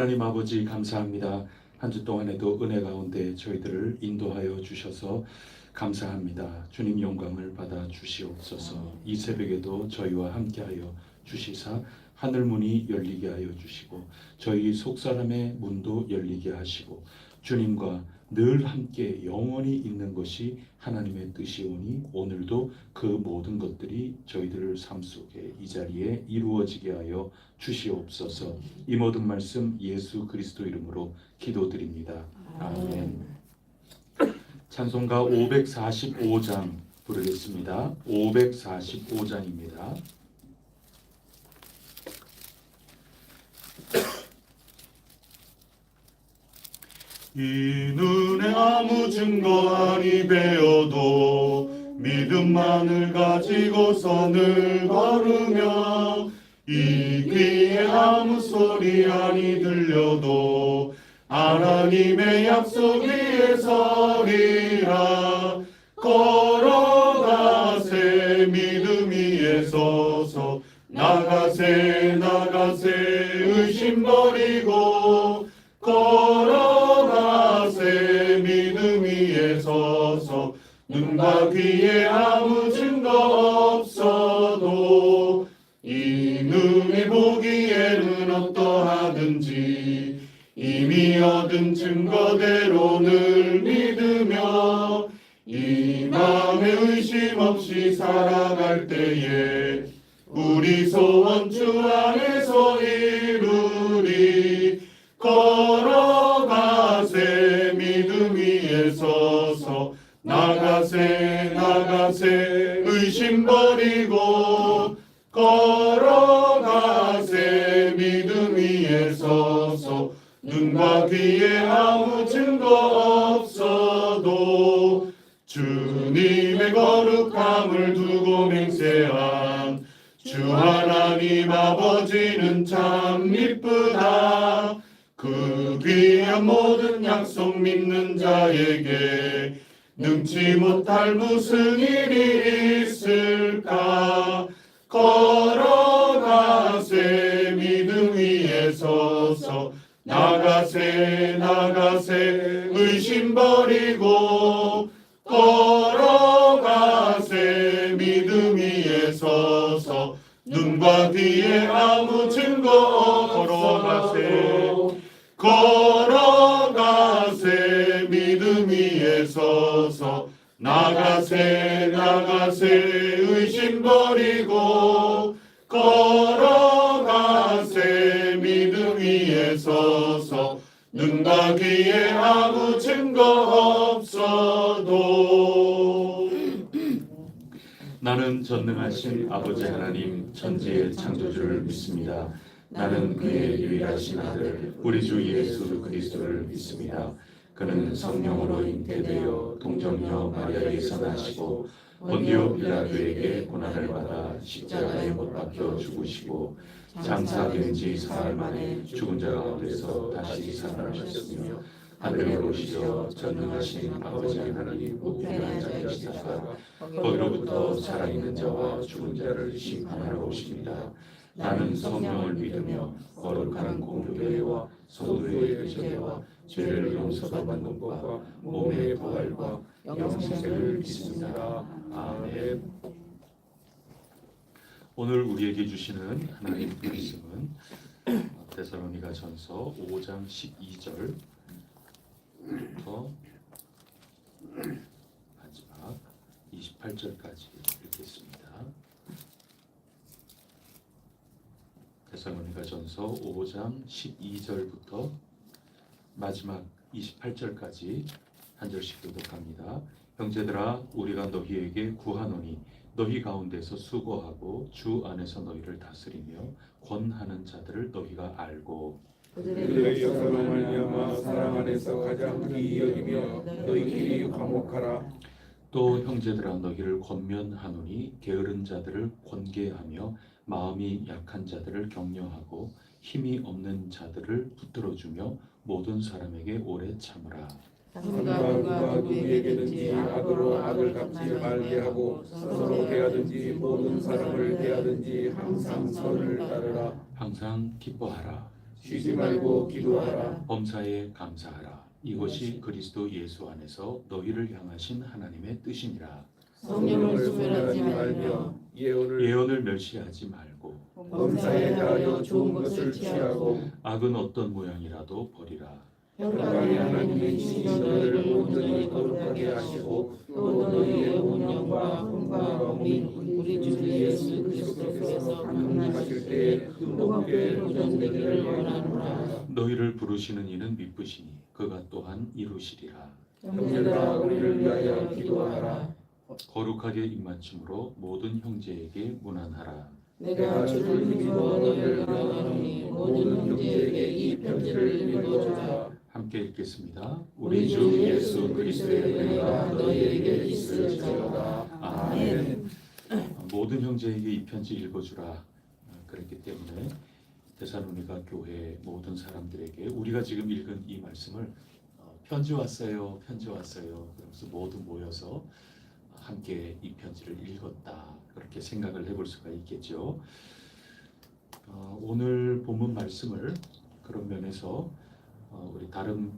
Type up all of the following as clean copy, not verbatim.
하나님 아버지 감사합니다. 한 주 동안에도 은혜 가운데 저희들을 인도하여 주셔서 감사합니다. 주님 영광을 받아 주시옵소서. 이 새벽에도 저희와 함께하여 주시사 하늘 문이 열리게 하여 주시고 저희 속사람의 문도 열리게 하시고 주님과 늘 함께 영원히 있는 것이 하나님의 뜻이오니 오늘도 그 모든 것들이 저희들 삶 속에 이 자리에 이루어지게 하여 주시옵소서. 이 모든 말씀 예수 그리스도 이름으로 기도드립니다. 아멘. 찬송가 545장 부르겠습니다. 545장입니다. 이 눈에 아무 증거 아니 배어도 믿음만을 가지고서 늘 걸으며 이 귀에 아무 소리 아니 들려도 하나님의 약속 위에 서리라. 걸어가세 믿음 위에 서서 나가세 의심 버리고 걸어가세 믿음 위에 서서 눈과 귀에 아무 증거 없어도 이 눈이 보기에는 어떠하든지 이미 얻은 증거대로 늘 믿으며 이 맘에 의심 없이 살아갈 때에 우리 소원 주 안에서 이루리. 걸어가세 믿음 위에 서서 나가세 의심 버리고 걸어가세 믿음 위에 서서 눈과 귀에 아무 증거 없어도 주님의 거룩함을 두고 맹세한 주 하나님 아버지는 참 이쁘다. 그 귀한 모든 약속 믿는 자에게 능치 못할 무슨 일이 있을까. 걸어가세 믿음 위에 서서 나가세 의심 버리고 걸어가세 믿음 위에 서서 눈과 귀에 아무 증거 걸어가세 믿음 위에 서서 나가세 의심 버리고 걸어가세 믿음 위에 서서 눈과 귀에 아무 증거 없어도 나는 전능하신 아버지 하나님 천지의 창조주를 믿습니다. 나는 그의 유일하신 아들 우리 주 예수 그리스도를 믿습니다. 그는 성령으로 잉태되어 동정녀 마리아에게서 나시고 본디오 빌라도에게 고난을 받아 십자가에 못 박혀 죽으시고 장사된 지 사흘 만에 죽은 자 가운데서 다시 살아나셨으며 하늘에 오르시어 전능하신 아버지 하나님 우편에 앉아 계시다가 거기로부터 살아있는 자와 죽은 자를 심판하러 오십니다. 나는 성령을 믿으며 거룩한 공교회와 성도의 교제와 죄를 용서받는 것과 몸의 부활과 영생을 믿습니다. 아멘. 오늘 우리에게 주시는 하나님의 말씀은 데살로니가전서 5장 12절부터 마지막 28절까지 읽겠습니다. 데살로니가전서 5장 12절부터 마지막 28절까지 한 절씩 교독합니다. 형제들아 우리가 너희에게 구하노니 너희 가운데서 수고하고 주 안에서 너희를 다스리며 권하는 자들을 너희가 알고 그들의 역사로 말미암아 사랑 안에서 가장 귀히 여기며 너희끼리 화목하라. 또 형제들아 너희를 권면하노니 게으른 자들을 권계하며 마음이 약한 자들을 격려하고 힘이 없는 자들을 붙들어주며 모든 사람에게 오래 참으라. 누가 누구에게든지 악으로 악을 갚지 말게 하고 서로 대하든지 모든 사람을 대하든지 항상 선을 따르라. 항상 기뻐하라. 쉬지 말고 기도하라. 범사에 감사하라. 이것이 그리스도 예수 안에서 너희를 향하신 하나님의 뜻이니라. 성령을 소멸하지 말며 예언을 멸시하지 말고 범사에 대하여 좋은 것을 취하고 악은 어떤 모양이라도 버리라. 평강의 하나님의 신이 너희를 온전히 거룩하게 하시고 또 너희의 온 영과 혼과 몸이 우리 주 예수 그리스도께서 강림하실 때에 높게 도전되기를 원하노라. 너희를 부르시는 이는 미쁘시니 그가 또한 이루시리라. 형제들아 우리를 위하여 기도하라. 거룩하게 입맞춤으로 모든 형제에게 문안하라. 내가 주를 힘입어 너희를 명하노니 모든 형제에게 이 편지를 읽어주라. 함께 읽겠습니다. 우리 주 예수 그리스도의 은혜가 너희에게 있을지어다. 아멘. 모든 형제에게 이 편지 읽어주라. 그랬기 때문에 데살로니가 교회 모든 사람들에게 우리가 지금 읽은 이 말씀을 편지 왔어요, 편지 왔어요. 그러면서 모두 모여서 함께 이 편지를 읽었다. 그렇게 생각을 해볼 수가 있겠죠. 오늘 본문 말씀을 그런 면에서 우리 다른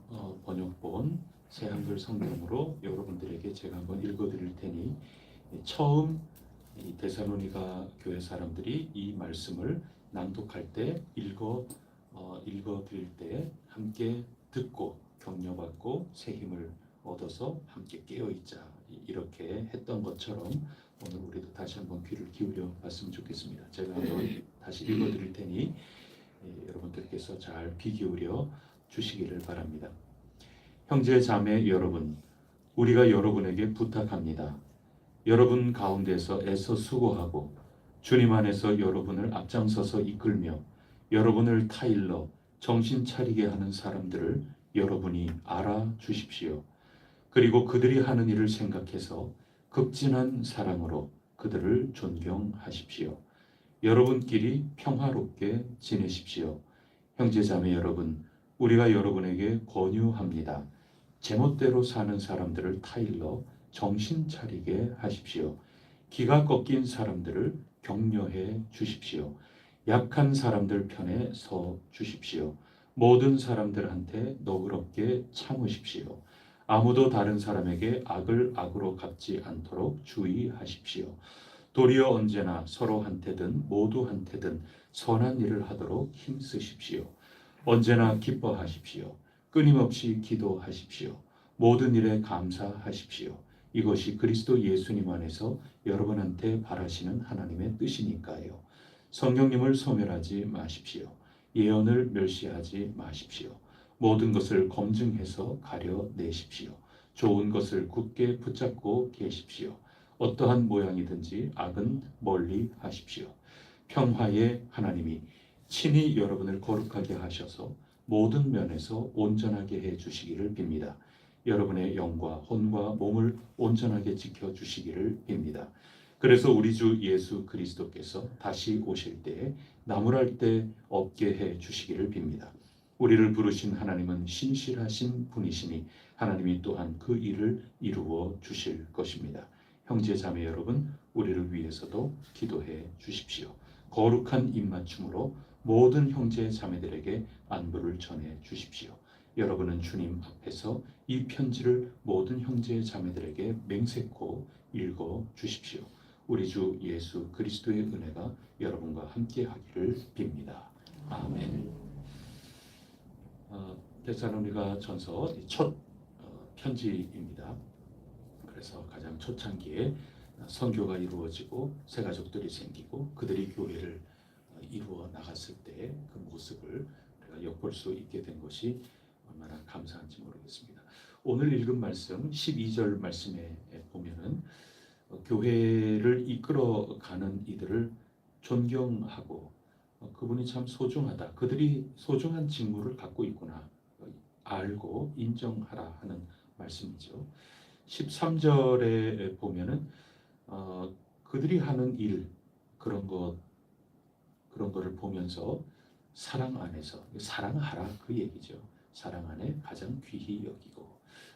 번역본 새한글 성경으로 여러분들에게 제가 한번 읽어드릴 테니 처음 이 데살로니가 교회 사람들이 이 말씀을 낭독할 때 읽어드릴 때 함께 듣고 격려받고 새 힘을 얻어서 함께 깨어있자 이렇게 했던 것처럼 오늘 우리도 다시 한번 귀를 기울여 봤으면 좋겠습니다. 제가 한번 다시 읽어드릴 테니 여러분들께서 잘 귀 기울여 주시기를 바랍니다. 형제 자매 여러분, 우리가 여러분에게 부탁합니다. 여러분 가운데서 애써 수고하고 주님 안에서 여러분을 앞장서서 이끌며 여러분을 타일러 정신 차리게 하는 사람들을 여러분이 알아주십시오. 그리고 그들이 하는 일을 생각해서 극진한 사랑으로 그들을 존경하십시오. 여러분끼리 평화롭게 지내십시오. 형제자매 여러분, 우리가 여러분에게 권유합니다. 제멋대로 사는 사람들을 타일러 정신 차리게 하십시오. 기가 꺾인 사람들을 격려해 주십시오. 약한 사람들 편에 서 주십시오. 모든 사람들한테 너그럽게 참으십시오. 아무도 다른 사람에게 악을 악으로 갚지 않도록 주의하십시오. 도리어 언제나 서로한테든 모두한테든 선한 일을 하도록 힘쓰십시오. 언제나 기뻐하십시오. 끊임없이 기도하십시오. 모든 일에 감사하십시오. 이것이 그리스도 예수님 안에서 여러분한테 바라시는 하나님의 뜻이니까요. 성령님을 소멸하지 마십시오. 예언을 멸시하지 마십시오. 모든 것을 검증해서 가려내십시오. 좋은 것을 굳게 붙잡고 계십시오. 어떠한 모양이든지 악은 멀리 하십시오. 평화의 하나님이 친히 여러분을 거룩하게 하셔서 모든 면에서 온전하게 해 주시기를 빕니다. 여러분의 영과 혼과 몸을 온전하게 지켜 주시기를 빕니다. 그래서 우리 주 예수 그리스도께서 다시 오실 때에 나무랄 데 없게 해 주시기를 빕니다. 우리를 부르신 하나님은 신실하신 분이시니 하나님이 또한 그 일을 이루어 주실 것입니다. 형제 자매 여러분, 우리를 위해서도 기도해 주십시오. 거룩한 입맞춤으로 모든 형제 자매들에게 안부를 전해 주십시오. 여러분은 주님 앞에서 이 편지를 모든 형제 자매들에게 맹세코 읽어 주십시오. 우리 주 예수 그리스도의 은혜가 여러분과 함께 하기를 빕니다. 아멘. 데살로니가 전서 첫 편지입니다. 그래서 가장 초창기에 선교가 이루어지고 새 가족들이 생기고 그들이 교회를 이루어 나갔을 때 그 모습을 우리가 엿볼 수 있게 된 것이 얼마나 감사한지 모르겠습니다. 오늘 읽은 말씀 12절 말씀에 보면은 교회를 이끌어가는 이들을 존경하고 그분이 참 소중하다. 그들이 소중한 직무를 갖고 있구나. 알고 인정하라 하는 말씀이죠. 13절에 보면은 그들이 하는 일 그런 거를 보면서 사랑 안에서 사랑하라 그 얘기죠. 사랑 안에 가장 귀히 여기고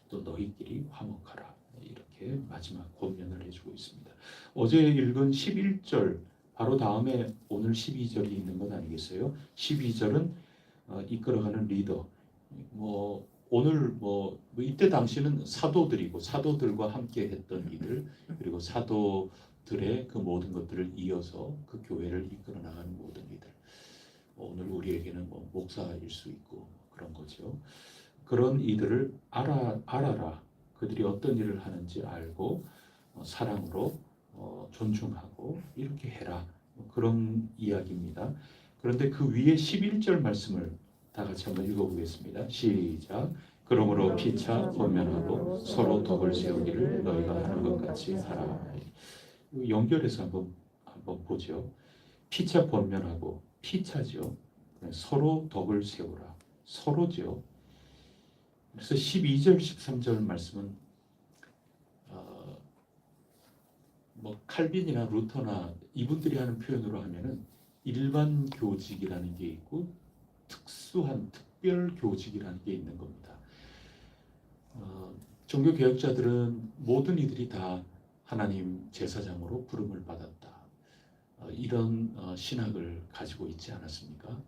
또 너희끼리 화목하라 이렇게 마지막 권면을 해주고 있습니다. 어제 읽은 11절 바로 다음에 오늘 12절이 있는 것 아니겠어요? 12절은 이끌어가는 리더. 뭐 오늘 뭐 이때 당시는 사도들이고 사도들과 함께 했던 이들, 그리고 사도들의 그 모든 것들을 이어서 그 교회를 이끌어 나가는 모든 이들. 오늘 우리에게는 뭐 목사일 수 있고 그런 거죠. 그런 이들을 알아라. 그들이 어떤 일을 하는지 알고 사랑으로 존중하고 이렇게 해라. 그런 이야기입니다. 그런데 그 위에 11절 말씀을 다 같이 한번 읽어보겠습니다. 시작. 그러므로 피차 권면하고 서로 덕을 세우기를 너희가 하는 것 같이 하라. 연결해서 한번 보죠. 피차 권면하고 피차죠. 서로 덕을 세우라. 서로죠. 그래서 12절, 13절 말씀은 뭐 칼빈이나 루터나 이분들이 하는 표현으로 하면은 일반 교직이라는 게 있고 특수한 특별 교직이라는 게 있는 겁니다. 종교 개혁자들은 모든 이들이 다 하나님 제사장으로 부름을 받았다. 이런 신학을 가지고 있지 않았습니까?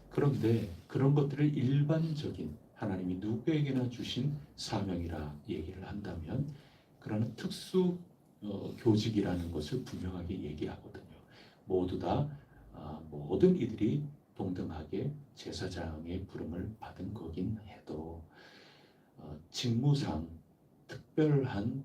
그런데 그런 것들을 일반적인 하나님이 누구에게나 주신 사명이라 얘기를 한다면 그러나 특수 교직이라는 것을 분명하게 얘기하거든요. 모두 다 모든 이들이 동등하게 제사장의 부름을 받은 거긴 해도 직무상 특별한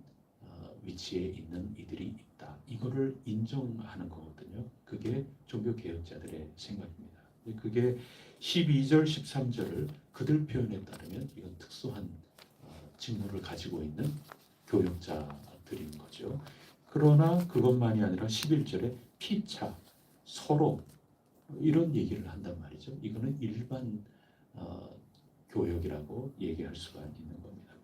위치에 있는 이들이 있다. 이거를 인정하는 거거든요. 그게 종교개혁자들의 생각입니다. 그게 12절, 13절을 그들 표현에 따르면 이건 특수한 직무를 가지고 있는 교역자들인 거죠. 그러나 그것만이 아니라 11절에 피차, 서로 이런 얘기를 한단 말이죠. 이거는 일반 교역이라고 얘기할 수가 있는 겁니다.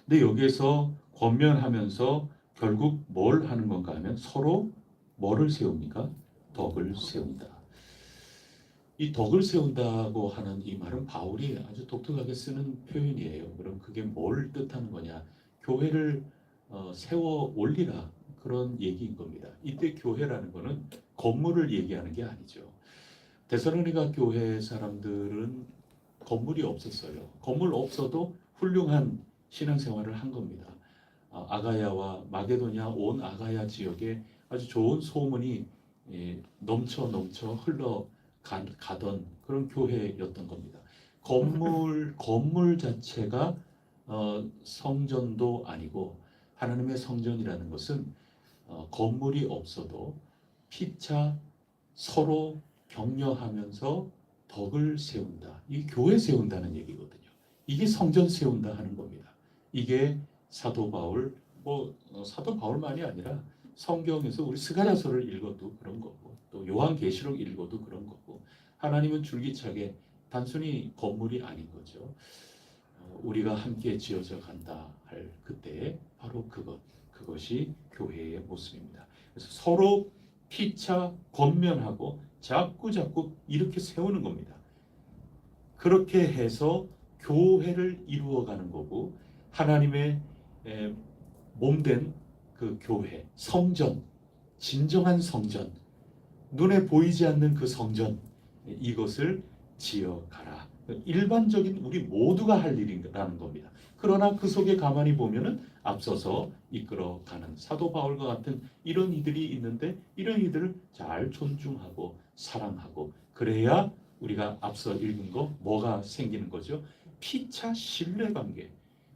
근데 여기에서 권면하면서 결국 뭘 하는 건가 하면 서로 뭐를 세웁니까? 덕을 세운다. 이 덕을 세운다고 하는 이 말은 바울이 아주 독특하게 쓰는 표현이에요. 그럼 그게 뭘 뜻하는 거냐? 교회를 세워 올리라, 그런 얘기인 겁니다. 이때 교회라는 거는 건물을 얘기하는 게 아니죠. 데살로니가 교회 사람들은 건물이 없었어요. 건물 없어도 훌륭한 신앙생활을 한 겁니다. 아가야와 마게도냐 온 아가야 지역에 아주 좋은 소문이 넘쳐 흘러가던 그런 교회였던 겁니다. 건물 자체가 성전도 아니고, 하나님의 성전이라는 것은 건물이 없어도 피차 서로 격려하면서 덕을 세운다. 이 교회 세운다는 얘기거든요. 이게 성전 세운다 하는 겁니다. 이게 사도 바울, 사도 바울만이 아니라 성경에서 우리 스가랴서를 읽어도 그런 거고, 또 요한계시록 읽어도 그런 거고, 하나님은 줄기차게 단순히 건물이 아닌 거죠. 우리가 함께 지어져 간다 할 그때 바로 그것이 교회의 모습입니다. 그래서 서로 피차 권면하고 자꾸 이렇게 세우는 겁니다. 그렇게 해서 교회를 이루어가는 거고, 하나님의 몸된 그 교회, 성전, 진정한 성전, 눈에 보이지 않는 그 성전, 이것을 지어가라. 일반적인 우리 모두가 할 일이라는 겁니다. 그러나 그 속에 가만히 보면은 앞서서 이끌어가는 사도 바울과 같은 이런 이들이 있는데, 이런 이들을 잘 존중하고 사랑하고, 그래야 우리가 앞서 읽은 거 뭐가 생기는 거죠? 피차 신뢰관계.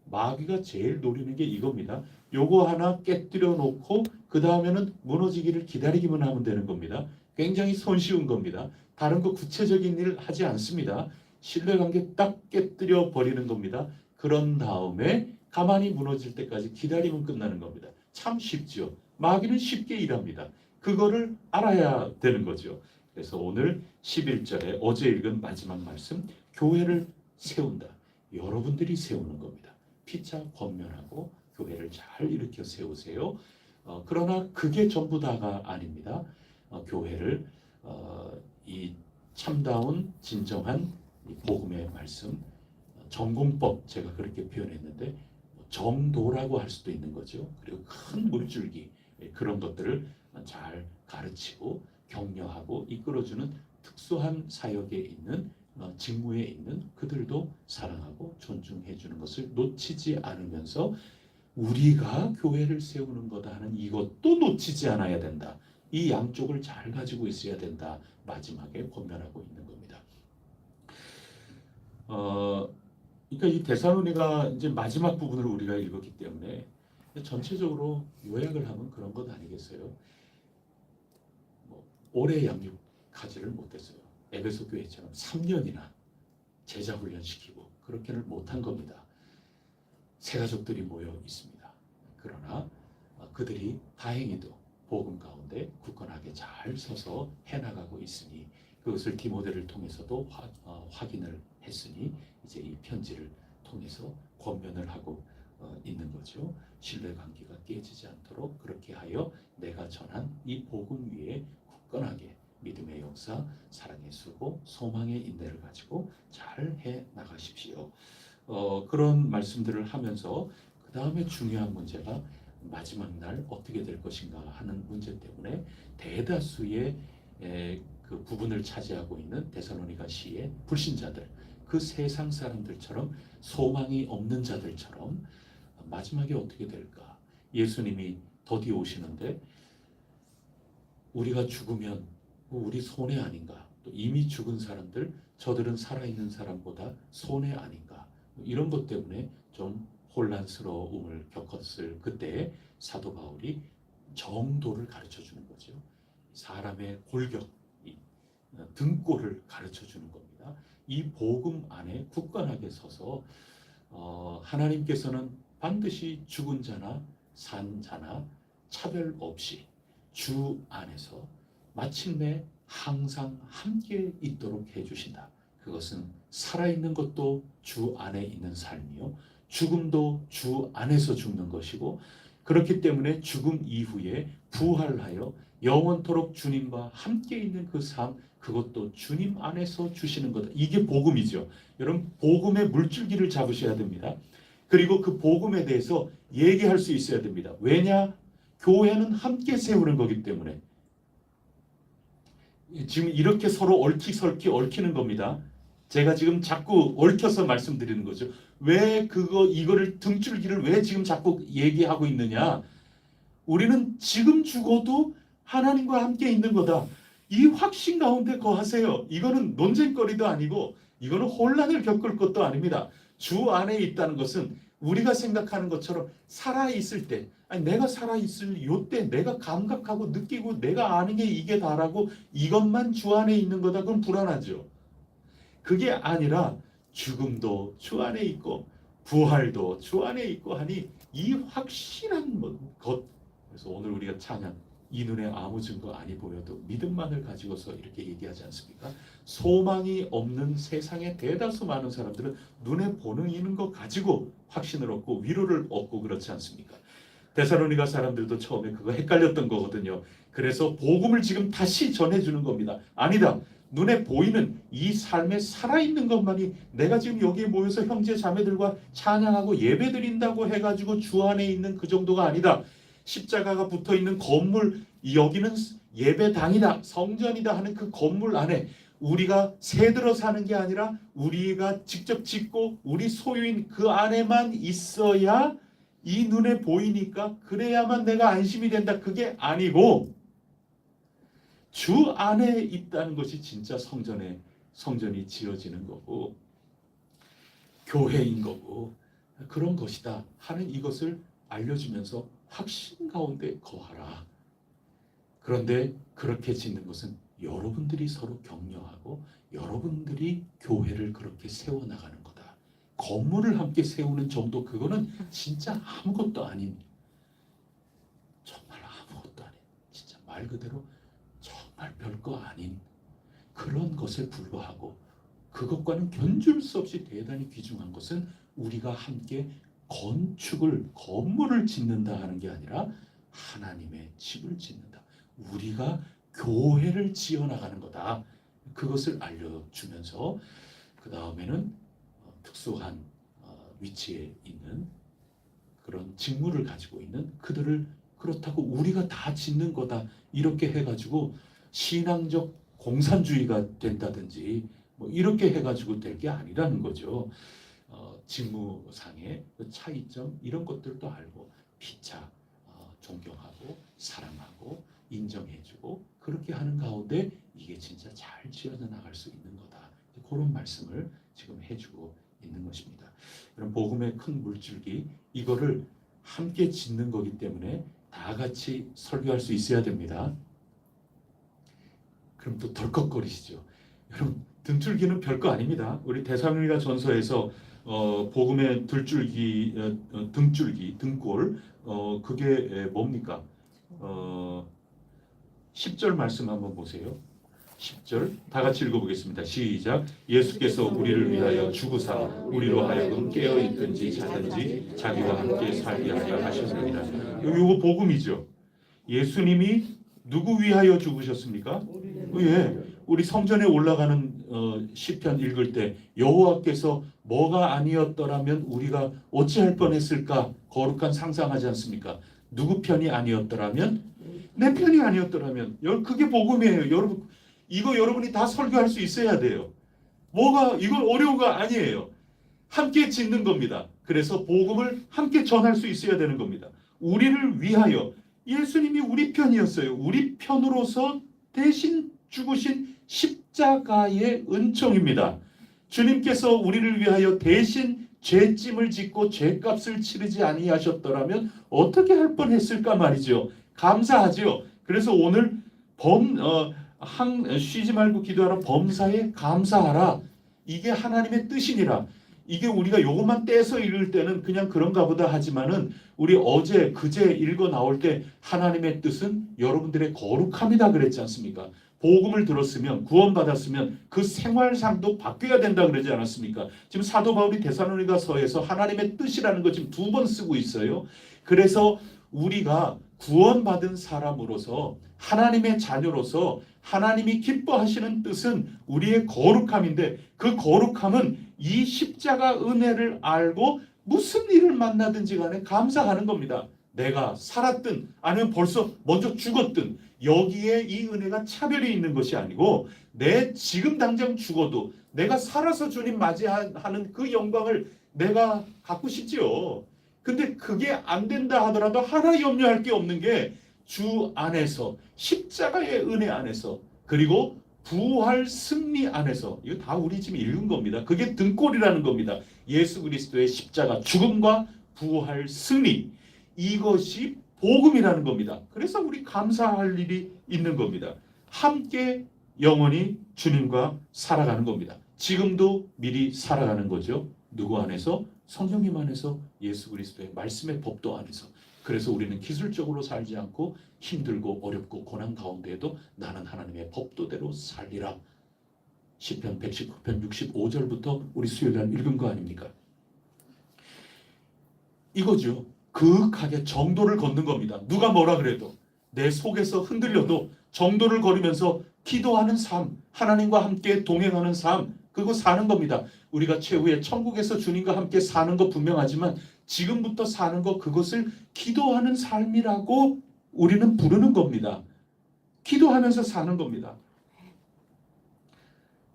마귀가 제일 노리는 게 이겁니다. 요거 하나 깨뜨려 놓고 그 다음에는 무너지기를 기다리기만 하면 되는 겁니다. 굉장히 손쉬운 겁니다. 다른 거 구체적인 일 하지 않습니다. 신뢰관계 딱 깨뜨려 버리는 겁니다. 그런 다음에 가만히 무너질 때까지 기다리면 끝나는 겁니다. 참 쉽죠. 마귀는 쉽게 일합니다. 그거를 알아야 되는 거죠. 그래서 오늘 11절에 어제 읽은 마지막 말씀, 교회를 세운다. 여러분들이 세우는 겁니다. 피차 권면하고 교회를 잘 일으켜 세우세요. 그러나 그게 전부 다가 아닙니다. 교회를 이 참다운 진정한 이 복음의 말씀, 정공법, 제가 그렇게 표현했는데 정도라고 할 수도 있는 거죠. 그리고 큰 물줄기, 그런 것들을 잘 가르치고 격려하고 이끌어주는 특수한 사역에 있는 직무에 있는 그들도 사랑하고 존중해 주는 것을 놓치지 않으면서 우리가 교회를 세우는 거다 하는 이것도 놓치지 않아야 된다. 이 양쪽을 잘 가지고 있어야 된다. 마지막에 권면하고 있는 겁니다. 그러니까 이 데살로니가 이제 마지막 부분을 우리가 읽었기 때문에 전체적으로 요약을 하면 그런 것 아니겠어요? 오래 양육하지를 못했어요. 에베소 교회처럼 3년이나 제자 훈련시키고 그렇게는 못한 겁니다. 세 가족들이 모여 있습니다. 그러나 그들이 다행히도 복음 가운데 굳건하게 잘 서서 해나가고 있으니 그것을 디모데를 통해서도 확인을 했으니 이제 이 편지를 통해서 권면을 하고 있는 거죠. 신뢰관계가 깨지지 않도록 그렇게 하여 내가 전한 이 복음 위에 굳건하게 믿음의 역사, 사랑의 수고, 소망의 인내를 가지고 잘 해 나가십시오. 그런 말씀들을 하면서 그 다음에 중요한 문제가 마지막 날 어떻게 될 것인가 하는 문제 때문에 대다수의 그 부분을 차지하고 있는 데살로니가 시의 불신자들, 그 세상 사람들처럼 소망이 없는 자들처럼 마지막에 어떻게 될까? 예수님이 더디 오시는데 우리가 죽으면 우리 손해 아닌가? 또 이미 죽은 사람들, 저들은 살아있는 사람보다 손해 아닌가? 이런 것 때문에 좀 혼란스러움을 겪었을 그때 사도 바울이 정도를 가르쳐 주는 거죠. 사람의 골격, 등골을 가르쳐 주는 겁니다. 이 복음 안에 굳건하게 서서 하나님께서는 반드시 죽은 자나 산 자나 차별 없이 주 안에서 마침내 항상 함께 있도록 해주신다. 그것은 살아있는 것도 주 안에 있는 삶이요, 죽음도 주 안에서 죽는 것이고, 그렇기 때문에 죽음 이후에 부활하여 영원토록 주님과 함께 있는 그 삶, 그것도 주님 안에서 주시는 거다. 이게 복음이죠. 여러분, 복음의 물줄기를 잡으셔야 됩니다. 그리고 그 복음에 대해서 얘기할 수 있어야 됩니다. 왜냐? 교회는 함께 세우는 거기 때문에. 지금 이렇게 서로 얽히설키 얽히는 겁니다. 제가 지금 자꾸 얽혀서 말씀드리는 거죠. 왜 이거를 등줄기를 왜 지금 자꾸 얘기하고 있느냐? 우리는 지금 죽어도 하나님과 함께 있는 거다. 이 확신 가운데 거하세요. 이거는 논쟁거리도 아니고 이거는 혼란을 겪을 것도 아닙니다. 주 안에 있다는 것은 우리가 생각하는 것처럼 살아있을 때, 아니 내가 살아있을 요때 내가 감각하고 느끼고 내가 아는 게 이게 다라고 이것만 주 안에 있는 거다. 그건 불안하죠. 그게 아니라 죽음도 주 안에 있고 부활도 주 안에 있고 하니 이 확실한 것. 그래서 오늘 우리가 찬양, 이 눈에 아무 증거 아니 보여도 믿음만을 가지고서 이렇게 얘기하지 않습니까? 소망이 없는 세상의 대다수 많은 사람들은 눈에 보이는 것 가지고 확신을 얻고 위로를 얻고 그렇지 않습니까? 데살로니가 사람들도 처음에 그거 헷갈렸던 거거든요. 그래서 복음을 지금 다시 전해주는 겁니다. 아니다. 눈에 보이는 이 삶에 살아있는 것만이, 내가 지금 여기에 모여서 형제 자매들과 찬양하고 예배드린다고 해가지고 주 안에 있는 그 정도가 아니다. 십자가가 붙어있는 건물, 여기는 예배당이다, 성전이다 하는 그 건물 안에 우리가 새들어 사는 게 아니라 우리가 직접 짓고 우리 소유인 그 안에만 있어야 이 눈에 보이니까 그래야만 내가 안심이 된다. 그게 아니고 주 안에 있다는 것이 진짜 성전이 지어지는 거고 교회인 거고 그런 것이다 하는 이것을 알려주면서 확신 가운데 거하라. 그런데 그렇게 짓는 것은 여러분들이 서로 격려하고 여러분들이 교회를 그렇게 세워나가는 거다. 건물을 함께 세우는 정도, 그거는 진짜 아무것도 아닌, 정말 아무것도 아닌, 진짜 말 그대로 정말 별거 아닌 그런 것에 불과하고, 그것과는 견줄 수 없이 대단히 귀중한 것은 우리가 함께 건물을 짓는다 하는 게 아니라 하나님의 집을 짓는다. 우리가 교회를 지어나가는 거다. 그것을 알려주면서 그 다음에는 특수한 위치에 있는 그런 직무를 가지고 있는 그들을, 그렇다고 우리가 다 짓는 거다 이렇게 해가지고 신앙적 공산주의가 된다든지 뭐 이렇게 해가지고 될 게 아니라는 거죠. 직무상의 그 차이점 이런 것들도 알고 피차 존경하고 사랑하고 인정해주고 그렇게 하는 가운데 이게 진짜 잘 지어져 나갈 수 있는 거다. 그런 말씀을 지금 해주고 있는 것입니다. 그럼 복음의 큰 물줄기 이거를 함께 짓는 거기 때문에 다 같이 설교할 수 있어야 됩니다. 그럼 또 덜컥거리시죠. 여러분 등줄기는 별거 아닙니다. 우리 데살로니가 전서에서 복음의 들줄기, 등줄기, 등골 그게 뭡니까? 10절 말씀 한번 보세요. 10절 다 같이 읽어보겠습니다. 시작. 예수께서 우리를 위하여 죽으사 우리로 하여금 깨어있든지 자든지 자기와 함께 살게 하려 하셨느니라. 이거 복음이죠. 예수님이 누구 위하여 죽으셨습니까? 예, 우리 성전에 올라가는 시편 읽을 때 여호와께서 뭐가 아니었더라면 우리가 어찌할 뻔했을까 거룩한 상상하지 않습니까? 누구 편이 아니었더라면 내 편이 아니었더라면 그게 복음이에요. 여러분 이거 여러분이 다 설교할 수 있어야 돼요. 뭐가 이건 어려운 거 아니에요. 함께 짓는 겁니다. 그래서 복음을 함께 전할 수 있어야 되는 겁니다. 우리를 위하여 예수님이 우리 편이었어요. 우리 편으로서 대신 죽으신 십자가의 은총입니다. 주님께서 우리를 위하여 대신 죄짐을 짓고 죄값을 치르지 아니하셨더라면 어떻게 할 뻔했을까 말이죠. 감사하죠. 그래서 오늘 쉬지 말고 기도하라 범사에 감사하라. 이게 하나님의 뜻이니라. 이게 우리가 요것만 떼서 읽을 때는 그냥 그런가 보다 하지만은 우리 어제 그제 읽어 나올 때 하나님의 뜻은 여러분들의 거룩함이다 그랬지 않습니까? 복음을 들었으면 구원받았으면 그 생활상도 바뀌어야 된다 그러지 않았습니까? 지금 사도 바울이 데살로니가서에서 하나님의 뜻이라는 거 지금 2번 쓰고 있어요. 그래서 우리가 구원받은 사람으로서 하나님의 자녀로서 하나님이 기뻐하시는 뜻은 우리의 거룩함인데 그 거룩함은 이 십자가 은혜를 알고 무슨 일을 만나든지 간에 감사하는 겁니다. 내가 살았든 아니면 벌써 먼저 죽었든 여기에 이 은혜가 차별이 있는 것이 아니고 내 지금 당장 죽어도 내가 살아서 주님 맞이하는 그 영광을 내가 갖고 싶지요. 근데 그게 안 된다 하더라도 하나 염려할 게 없는 게 주 안에서 십자가의 은혜 안에서 그리고 부활 승리 안에서 이거 다 우리 지금 읽은 겁니다. 그게 등골이라는 겁니다. 예수 그리스도의 십자가 죽음과 부활 승리 이것이 복음이라는 겁니다. 그래서 우리 감사할 일이 있는 겁니다. 함께 영원히 주님과 살아가는 겁니다. 지금도 미리 살아가는 거죠. 누구 안에서? 성령님 안에서 예수 그리스도의 말씀의 법도 안에서. 그래서 우리는 기술적으로 살지 않고 힘들고 어렵고 고난 가운데에도 나는 하나님의 법도대로 살리라. 시편 119편 65절부터 우리 수요일날 읽은 거 아닙니까? 이거죠. 그윽하게 정도를 걷는 겁니다. 누가 뭐라 그래도 내 속에서 흔들려도 정도를 걸으면서 기도하는 삶, 하나님과 함께 동행하는 삶, 그거 사는 겁니다. 우리가 최후에 천국에서 주님과 함께 사는 거 분명하지만 지금부터 사는 거 그것을 기도하는 삶이라고 우리는 부르는 겁니다. 기도하면서 사는 겁니다.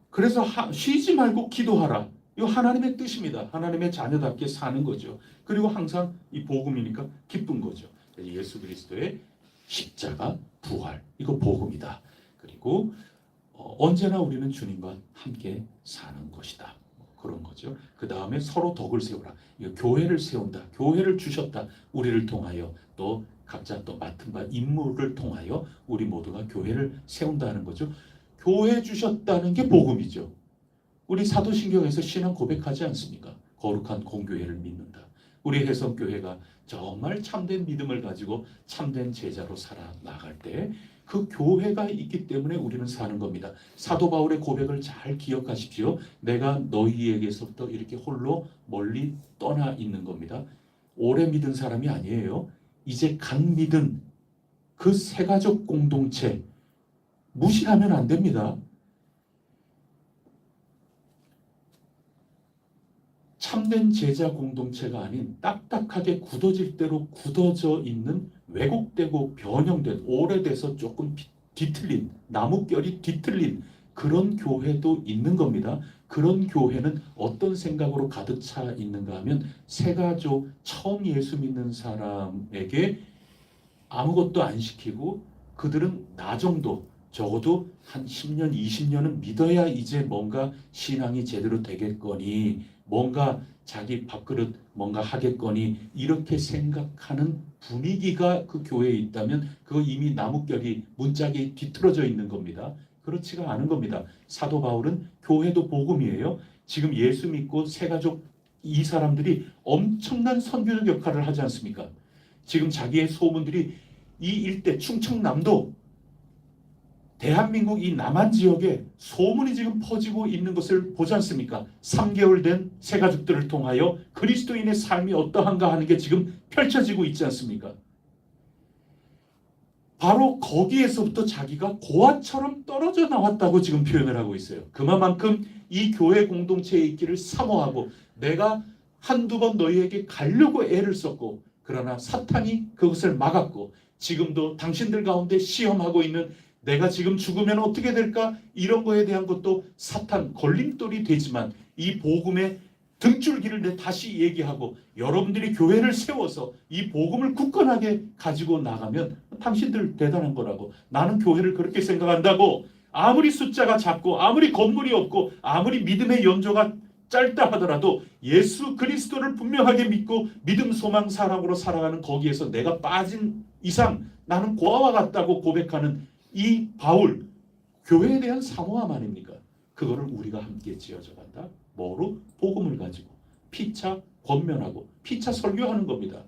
그래서 쉬지 말고 기도하라. 이거 하나님의 뜻입니다. 하나님의 자녀답게 사는 거죠. 그리고 항상 이 복음이니까 기쁜 거죠. 예수 그리스도의 십자가 부활 이거 복음이다. 그리고 언제나 우리는 주님과 함께 사는 것이다. 그런 거죠. 그 다음에 서로 덕을 세우라. 이거 교회를 세운다. 교회를 주셨다. 우리를 통하여 또 각자 또 맡은 바 임무를 통하여 우리 모두가 교회를 세운다는 거죠. 교회 주셨다는 게 복음이죠. 우리 사도신경에서 신앙 고백하지 않습니까? 거룩한 공교회를 믿는다. 우리 해성교회가 정말 참된 믿음을 가지고 참된 제자로 살아나갈 때 그 교회가 있기 때문에 우리는 사는 겁니다. 사도 바울의 고백을 잘 기억하십시오. 내가 너희에게서부터 이렇게 홀로 멀리 떠나 있는 겁니다. 오래 믿은 사람이 아니에요. 이제 각 믿은 그 세가족 공동체 무시하면 안 됩니다. 참된 제자 공동체가 아닌 딱딱하게 굳어질 대로 굳어져 있는 왜곡되고 변형된 오래돼서 조금 뒤틀린 나뭇결이 뒤틀린 그런 교회도 있는 겁니다. 그런 교회는 어떤 생각으로 가득 차 있는가 하면 새가족 처음 예수 믿는 사람에게 아무것도 안 시키고 그들은 나 정도 적어도 한 10년, 20년은 믿어야 이제 뭔가 신앙이 제대로 되겠거니 뭔가 자기 밥그릇 뭔가 하겠거니 이렇게 생각하는 분위기가 그 교회에 있다면 그거 이미 나뭇결이 문짝이 뒤틀어져 있는 겁니다. 그렇지가 않은 겁니다. 사도 바울은 교회도 복음이에요. 지금 예수 믿고 새가족 이 사람들이 엄청난 선교적 역할을 하지 않습니까? 지금 자기의 소문들이 이 일대 충청남도 대한민국 이 남한 지역에 소문이 지금 퍼지고 있는 것을 보지 않습니까? 3개월 된 새가족들을 통하여 그리스도인의 삶이 어떠한가 하는 게 지금 펼쳐지고 있지 않습니까? 바로 거기에서부터 자기가 고아처럼 떨어져 나왔다고 지금 표현을 하고 있어요. 그만큼 이 교회 공동체에 있기를 사모하고 내가 한두 번 너희에게 가려고 애를 썼고 그러나 사탄이 그것을 막았고 지금도 당신들 가운데 시험하고 있는 내가 지금 죽으면 어떻게 될까? 이런 거에 대한 것도 사탄 걸림돌이 되지만 이 복음의 등줄기를 내 다시 얘기하고 여러분들이 교회를 세워서 이 복음을 굳건하게 가지고 나가면 당신들 대단한 거라고 나는 교회를 그렇게 생각한다고 아무리 숫자가 작고 아무리 건물이 없고 아무리 믿음의 연조가 짧다 하더라도 예수 그리스도를 분명하게 믿고 믿음 소망 사랑으로 살아가는 거기에서 내가 빠진 이상 나는 고아와 같다고 고백하는 이 바울 교회에 대한 사모함 아닙니까? 그거를 우리가 함께 지어져 간다. 뭐로? 복음을 가지고 피차 권면하고 피차 설교하는 겁니다.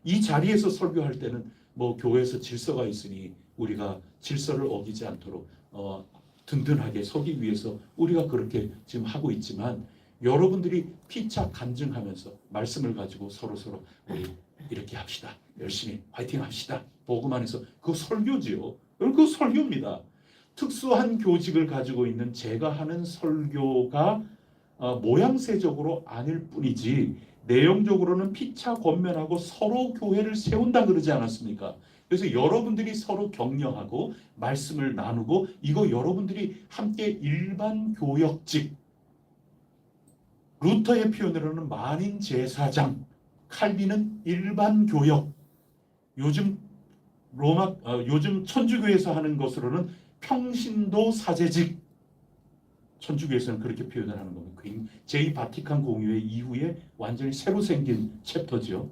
이 자리에서 설교할 때는 뭐 교회에서 질서가 있으니 우리가 질서를 어기지 않도록 든든하게 서기 위해서 우리가 그렇게 지금 하고 있지만 여러분들이 피차 간증하면서 말씀을 가지고 서로 우리 이렇게 합시다. 열심히 화이팅 합시다. 복음 안에서 그거 설교지요. 그거 설교입니다. 특수한 교직을 가지고 있는 제가 하는 설교가 모양새적으로 아닐 뿐이지 내용적으로는 피차 권면하고 서로 교회를 세운다 그러지 않았습니까? 그래서 여러분들이 서로 격려하고 말씀을 나누고 이거 여러분들이 함께 일반 교역직 루터의 표현으로는 만인 제사장 칼빈은 일반 교역 요즘 요즘 천주교에서 하는 것으로는 평신도 사제직 천주교에서는 그렇게 표현을 하는 겁니다. 제2바티칸 공의회 이후에 완전히 새로 생긴 챕터죠.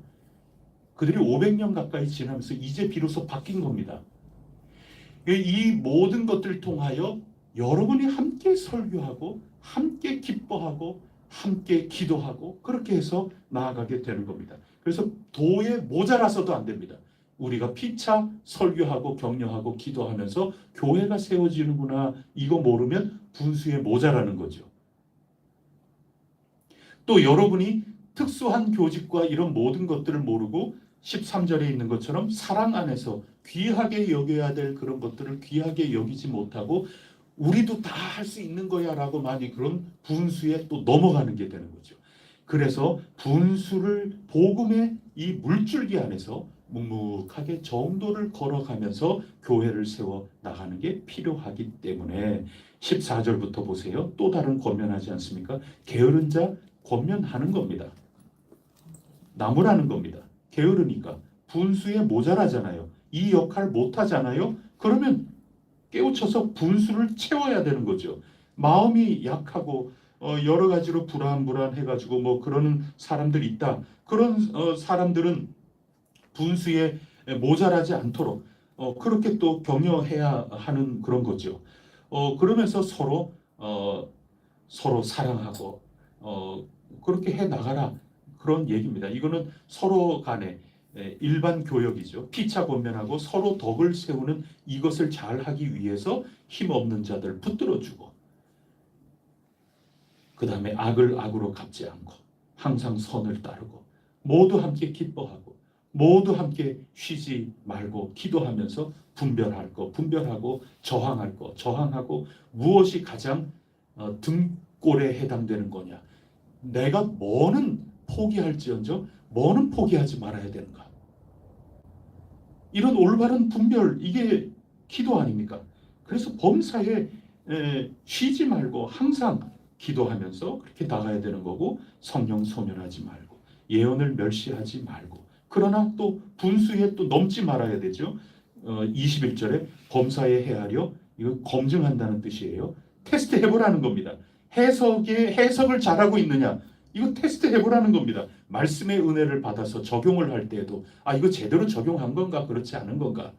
그들이 500년 가까이 지나면서 이제 비로소 바뀐 겁니다. 이 모든 것들을 통하여 여러분이 함께 설교하고 함께 기뻐하고 함께 기도하고 그렇게 해서 나아가게 되는 겁니다. 그래서 도에 모자라서도 안 됩니다. 우리가 피차 설교하고 격려하고 기도하면서 교회가 세워지는구나 이거 모르면 분수에 모자라는 거죠. 또 여러분이 특수한 교직과 이런 모든 것들을 모르고 13절에 있는 것처럼 사랑 안에서 귀하게 여겨야 될 그런 것들을 귀하게 여기지 못하고 우리도 다 할 수 있는 거야 라고 많이 그런 분수에 또 넘어가는 게 되는 거죠. 그래서 분수를 복음의 이 물줄기 안에서 묵묵하게 정도를 걸어가면서 교회를 세워 나가는 게 필요하기 때문에 14절부터 보세요. 또 다른 권면하지 않습니까? 게으른 자 권면하는 겁니다. 나무라는 겁니다. 게으르니까 분수에 모자라잖아요. 이 역할 못하잖아요. 그러면 깨우쳐서 분수를 채워야 되는 거죠. 마음이 약하고 여러 가지로 불안해가지고 뭐 그러는 사람들 있다. 그런 사람들은 분수에 모자라지 않도록 그렇게 또 격려해야 하는 그런 거죠. 그러면서 서로 사랑하고 그렇게 해 나가라 그런 얘기입니다. 이거는 서로 간에 일반 교역이죠. 피차 권면하고 서로 덕을 세우는 이것을 잘 하기 위해서 힘없는 자들 붙들어주고 그 다음에 악을 악으로 갚지 않고 항상 선을 따르고 모두 함께 기뻐하고 모두 함께 쉬지 말고 기도하면서 분별할 거 분별하고 저항할 거 저항하고 무엇이 가장 등골에 해당되는 거냐. 내가 뭐는 포기할지언정 뭐는 포기하지 말아야 되는가. 이런 올바른 분별 이게 기도 아닙니까? 그래서 범사에 쉬지 말고 항상 기도하면서 그렇게 나가야 되는 거고, 성령 소멸하지 말고 예언을 멸시하지 말고, 그러나 또 분수에 또 넘지 말아야 되죠. 21절에 범사에 헤아려, 이거 검증한다는 뜻이에요. 테스트 해보라는 겁니다. 해석을 잘하고 있느냐, 이거 테스트 해보라는 겁니다. 말씀의 은혜를 받아서 적용을 할 때에도 이거 제대로 적용한 건가 그렇지 않은 건가,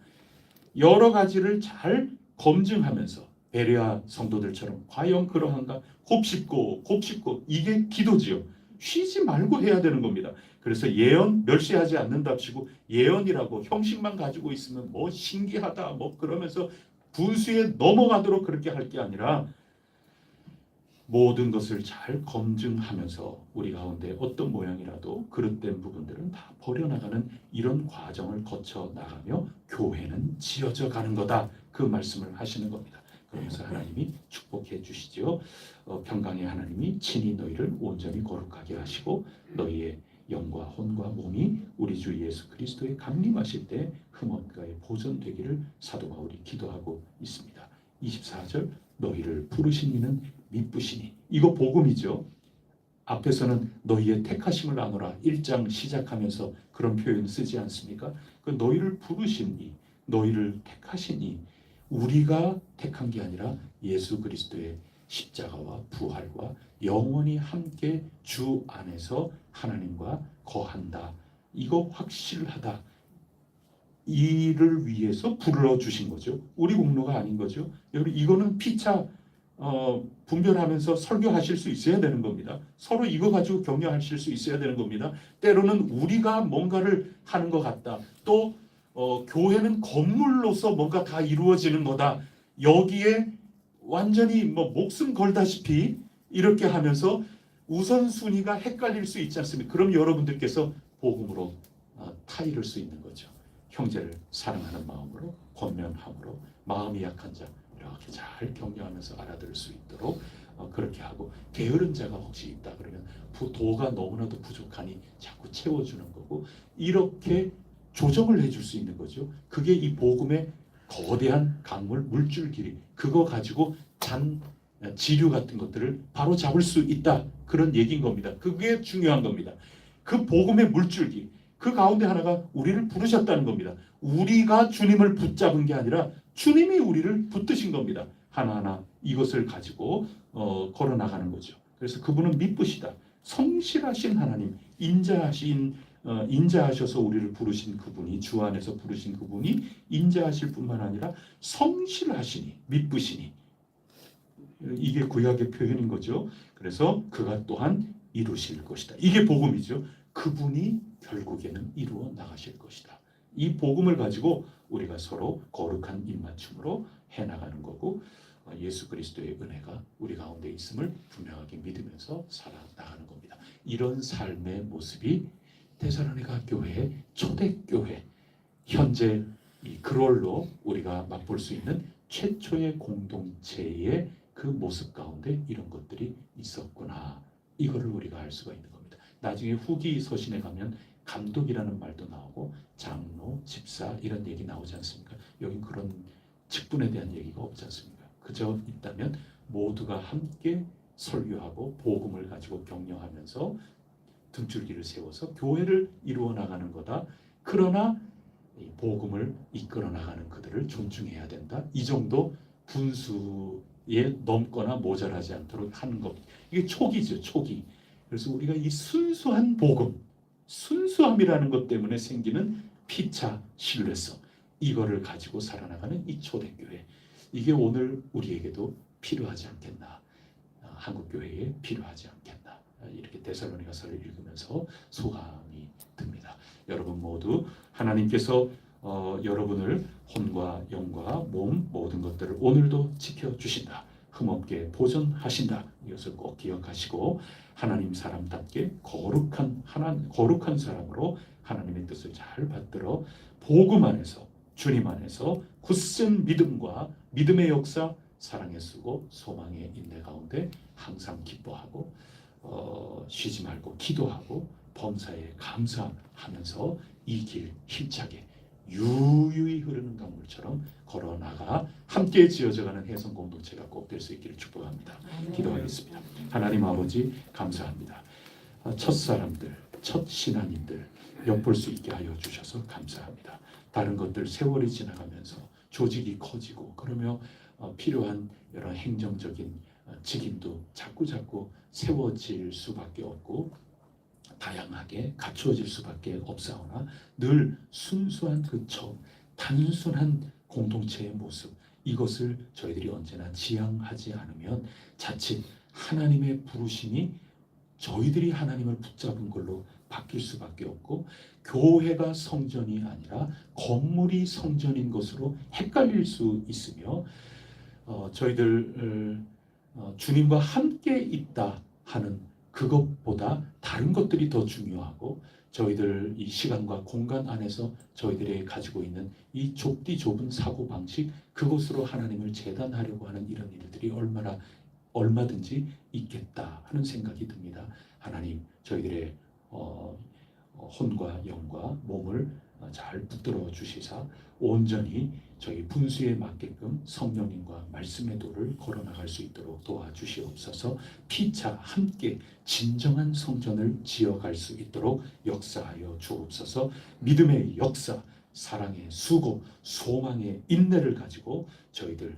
여러 가지를 잘 검증하면서 베레아 성도들처럼 과연 그러한가 곱씹고 이게 기도지요. 쉬지 말고 해야 되는 겁니다. 그래서 예언 멸시하지 않는답시고, 예언이라고 형식만 가지고 있으면 뭐 신기하다 뭐 그러면서 분수에 넘어가도록 그렇게 할 게 아니라, 모든 것을 잘 검증하면서 우리 가운데 어떤 모양이라도 그릇된 부분들은 다 버려나가는 이런 과정을 거쳐 나가며 교회는 지어져 가는 거다, 그 말씀을 하시는 겁니다. 그러면서 하나님이 축복해 주시죠. 평강의 하나님이 친히 너희를 온전히 거룩하게 하시고 너희의 영과 혼과 몸이 우리 주 예수 그리스도의 강림하실 때 흠없게 보존되기를 사도 바울이 기도하고 있습니다. 24절, 너희를 부르신 이는 미쁘시니, 이거 복음이죠. 앞에서는 너희의 택하심을 아노라 1장 시작하면서 그런 표현 쓰지 않습니까? 그 너희를 부르신 이, 너희를 택하신 이, 우리가 택한 게 아니라 예수 그리스도의 십자가와 부활과 영원히 함께 주 안에서 하나님과 거한다, 이거 확실하다, 이를 위해서 불러주신 거죠. 우리 공로가 아닌 거죠. 여러분, 이거는 피차 분별하면서 설교하실 수 있어야 되는 겁니다. 서로 이거 가지고 격려하실 수 있어야 되는 겁니다. 때로는 우리가 뭔가를 하는 것 같다, 또 교회는 건물로서 뭔가 다 이루어지는 거다, 여기에 완전히 뭐 목숨 걸다시피 이렇게 하면서 우선순위가 헷갈릴 수 있지 않습니까? 그럼 여러분들께서 복음으로 타이를 수 있는 거죠. 형제를 사랑하는 마음으로, 권면함으로, 마음이 약한 자 이렇게 잘 격려하면서 알아들을 수 있도록 그렇게 하고, 게으른 자가 혹시 있다 그러면 도가 너무나도 부족하니 자꾸 채워주는 거고, 이렇게 조정을 해줄 수 있는 거죠. 그게 이 복음의 거대한 강물, 물줄 길이, 그거 가지고 지류 같은 것들을 바로 잡을 수 있다, 그런 얘기인 겁니다. 그게 중요한 겁니다. 그 복음의 물줄기, 그 가운데 하나가 우리를 부르셨다는 겁니다. 우리가 주님을 붙잡은 게 아니라 주님이 우리를 붙드신 겁니다. 하나하나 이것을 가지고 걸어나가는 거죠. 그래서 그분은 미쁘시다, 성실하신 하나님, 인자하셔서 우리를 부르신 그분이, 주 안에서 부르신 그분이 인자하실 뿐만 아니라 성실하시니, 미쁘시니, 이게 구약의 표현인 거죠. 그래서 그가 또한 이루실 것이다, 이게 복음이죠. 그분이 결국에는 이루어 나가실 것이다. 이 복음을 가지고 우리가 서로 거룩한 입맞춤으로 해나가는 거고, 예수 그리스도의 은혜가 우리 가운데 있음을 분명하게 믿으면서 살아나가는 겁니다. 이런 삶의 모습이 데살로니가 교회의 초대교회, 현재 이 그롤로 우리가 맛볼 수 있는 최초의 공동체의 그 모습 가운데 이런 것들이 있었구나, 이거를 우리가 알 수가 있는 겁니다. 나중에 후기 서신에 가면 감독이라는 말도 나오고 장로, 집사 이런 얘기 나오지 않습니까? 여긴 그런 직분에 대한 얘기가 없지 않습니까? 그저 있다면 모두가 함께 설교하고 복음을 가지고 격려하면서 등줄기를 세워서 교회를 이루어 나가는 거다. 그러나 이 복음을 이끌어 나가는 그들을 존중해야 된다. 이 정도 분수에 넘거나 모자라지 않도록 하는 것. 이게 촉이죠, 촉이. 그래서 우리가 이 순수한 복음, 순수함이라는 것 때문에 생기는 피차 신뢰성, 이거를 가지고 살아나가는 이 초대교회, 이게 오늘 우리에게도 필요하지 않겠나, 한국교회에 필요하지 않겠나, 이렇게 데살로니가서를 읽으면서 소감이 듭니다. 여러분 모두 하나님께서 여러분을 혼과 영과 몸 모든 것들을 오늘도 지켜주신다, 흠없게 보존하신다, 이것을 꼭 기억하시고 하나님 사람답게 거룩한 사람으로 하나님의 뜻을 잘 받들어 복음 안에서, 주님 안에서 굳센 믿음과 믿음의 역사, 사랑에 쓰고 소망의 인내 가운데 항상 기뻐하고 쉬지 말고 기도하고 범사에 감사하면서 이 길 힘차게 유유히 흐르는 강물처럼 걸어나가 함께 지어져가는 해성 공동체가 꼭 될 수 있기를 축복합니다. 기도하겠습니다. 하나님 아버지 감사합니다. 첫 사람들, 첫 신앙인들 엿볼 수 있게 하여 주셔서 감사합니다. 다른 것들 세월이 지나가면서 조직이 커지고 그러며 필요한 여러 행정적인 직임도 자꾸 세워질 수밖에 없고 다양하게 갖추어질 수밖에 없사오나 늘 순수한 그 처음, 단순한 공동체의 모습 이것을 저희들이 언제나 지향하지 않으면 자칫 하나님의 부르심이 저희들이 하나님을 붙잡은 걸로 바뀔 수밖에 없고 교회가 성전이 아니라 건물이 성전인 것으로 헷갈릴 수 있으며 저희들 주님과 함께 있다 하는 그것보다 다른 것들이 더 중요하고 저희들 이 시간과 공간 안에서 저희들이 가지고 있는 이 좁디 좁은 사고방식 그것으로 하나님을 재단하려고 하는 이런 일들이 얼마든지 있겠다 하는 생각이 듭니다. 하나님 저희들의 혼과 영과 몸을 잘 붙들어 주시사 온전히 저희 분수에 맞게끔 성령님과 말씀의 도를 걸어나갈 수 있도록 도와주시옵소서. 피차 함께 진정한 성전을 지어갈 수 있도록 역사하여 주옵소서. 믿음의 역사, 사랑의 수고, 소망의 인내를 가지고 저희들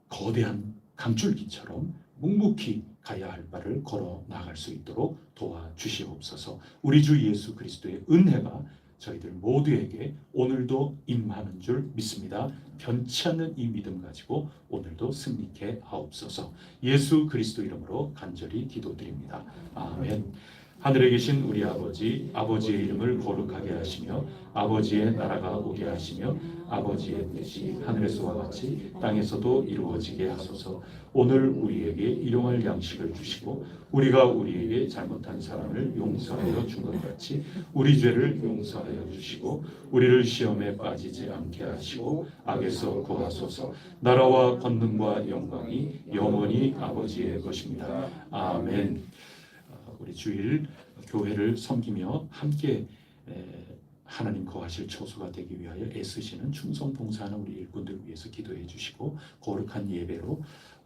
거대한 강줄기처럼 묵묵히 가야 할 바를 걸어 나갈 수 있도록 도와주시옵소서. 우리 주 예수 그리스도의 은혜가 저희들 모두에게 오늘도 임하는 줄 믿습니다. 변치 않는 이 믿음 가지고 오늘도 승리케 하옵소서. 예수 그리스도 이름으로 간절히 기도드립니다. 아멘. 하늘에 계신 우리 아버지, 아버지의 이름을 거룩하게 하시며 아버지의 나라가 오게 하시며 아버지의 뜻이 하늘에서와 같이 땅에서도 이루어지게 하소서. 오늘 우리에게 일용할 양식을 주시고 우리가 우리에게 잘못한 사람을 용서하여 준 것 같이 우리 죄를 용서하여 주시고 우리를 시험에 빠지지 않게 하시고 악에서 구하소서. 나라와 권능과 영광이 영원히 아버지의 것입니다. 아멘. 우리 주일 교회를 섬기며 함께 하나님 거하실 처소가 되기 위하여 애쓰시는 충성 봉사하는 우리 일꾼들 위해서 기도해 주시고 거룩한 예배로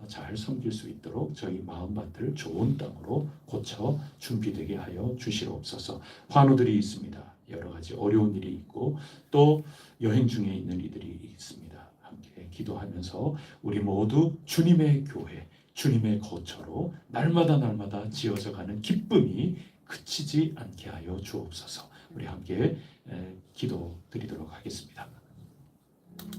잘 섬길 수 있도록 저희 마음밭을 좋은 땅으로 고쳐 준비되게 하여 주시옵소서. 환우들이 있습니다. 여러 가지 어려운 일이 있고 또 여행 중에 있는 이들이 있습니다. 함께 기도하면서 우리 모두 주님의 교회 주님의 거처로 날마다 지어져가는 기쁨이 그치지 않게 하여 주옵소서. 우리 함께 기도 드리도록 하겠습니다.